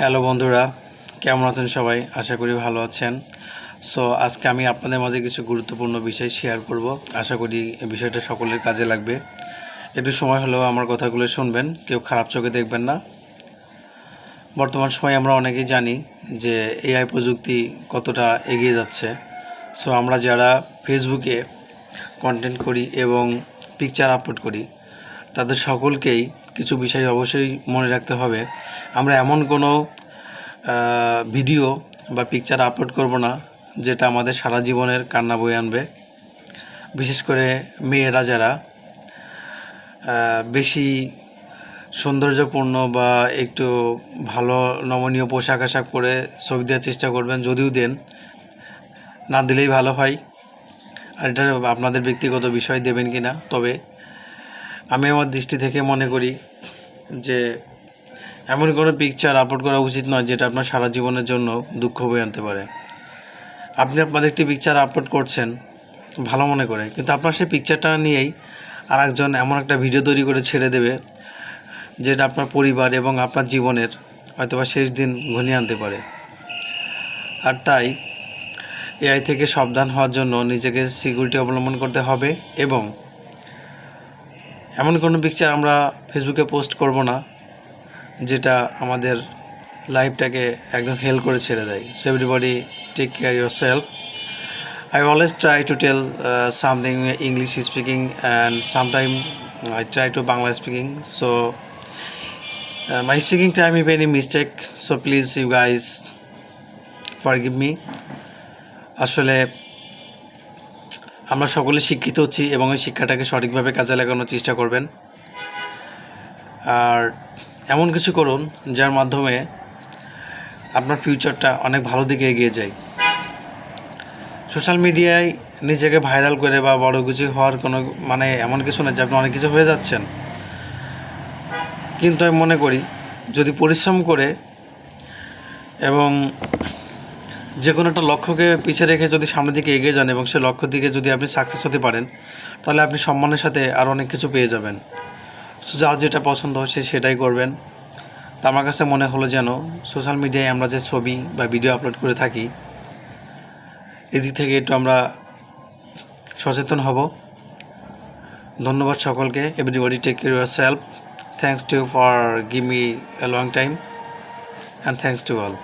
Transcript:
Hello বন্ধুরা, কেমন আছেন সবাই? আশা করি ভালো আছেন। সো আজকে আমি আপনাদের মাঝে কিছু গুরুত্বপূর্ণ বিষয় শেয়ার করব। আশা করি এই বিষয়টা সকলের কাজে লাগবে। একটু সময় হলেও আমার কথাগুলো শুনবেন, কেউ খারাপ চোখে দেখবেন না। বর্তমান সময়ে আমরা অনেকেই জানি যে এআই প্রযুক্তি কতটা এগিয়ে যাচ্ছে। সো আমরা যারা ফেসবুকে কন্টেন্ট করি এবং পিকচার আপলোড করি, তাদের সকলকেই কিছু বিষয় অবশ্যই মনে রাখতে হবে। আমরা এমন কোনো ভিডিও বা পিকচার আপলোড করব না যেটা আমাদের সারা জীবনের কান্না বয়ে আনবে। বিশেষ করে মেয়েরা যারা বেশি সৌন্দর্যপূর্ণ বা একটু ভালো নমনীয় পোশাক আশাক পরে ছবি দেওয়ার চেষ্টা করবেন, যদিও দেন, না দিলেই ভালো হয়। আর এটা আপনাদের ব্যক্তিগত বিষয়, দেবেন কি না। তবে আমি আমার দৃষ্টি থেকে মনে করি যে এমন কোনো পিকচার আপলোড করা উচিত নয় যেটা আপনার সারা জীবনের জন্য দুঃখ বয়ে আনতে পারে। আপনি আপনার একটি পিকচার আপলোড করছেন ভালো মনে করে, কিন্তু আপনার সেই পিকচারটা নিয়েই আরেকজন এমন একটা ভিডিও তৈরি করে ছেড়ে দেবে যেটা আপনার পরিবার এবং আপনার জীবনের হয়তোবা শেষ দিন ঘনিয়ে আনতে পারে। আর তাই এআই থেকে সাবধান হওয়ার জন্য নিজেকে সিকিউরিটি অবলম্বন করতে হবে এবং এমন কোনো পিকচার আমরা ফেসবুকে পোস্ট করব না যেটা আমাদের লাইফটাকে একদম হেল করে ছেড়ে দেয়। So everybody take care yourself. I always try to tell something English speaking and sometime I try to Bangla speaking. So my speaking time is very mistake. So please you guys forgive me. আসলে আমরা সকলে শিক্ষিত হচ্ছি এবং এই শিক্ষাটাকে সঠিকভাবে কাজে লাগানোর চেষ্টা করবেন। আর এমন কিছু করুন যার মাধ্যমে আপনার ফিউচারটা অনেক ভালো দিকে এগিয়ে যায়। সোশ্যাল মিডিয়ায় নিজেকে ভাইরাল করে বা বড় কিছু হওয়ার কোনো এমন কিছু না যে আপনি অনেক কিছু হয়ে যাচ্ছেন। কিন্তু আমি মনে করি যদি পরিশ্রম করে এবং যে কোনো একটা লক্ষ্যকে পিছিয়ে রেখে যদি সামনের দিকে এগিয়ে যান এবং সেই লক্ষ্যের দিকে যদি আপনি সাকসেস হতে পারেন, তাহলে আপনি সম্মানের সাথে আরও অনেক কিছু পেয়ে যাবেন। যার যেটা পছন্দ সে সেটাই করবেন। তা আমার কাছে মনে হলো যেন সোশ্যাল মিডিয়ায় আমরা যে ছবি বা ভিডিও আপলোড করে থাকি, এদিক থেকে একটু আমরা সচেতন হব। ধন্যবাদ সকলকে। Everybody take care yourself. Thanks to for give me a long time and thanks to all.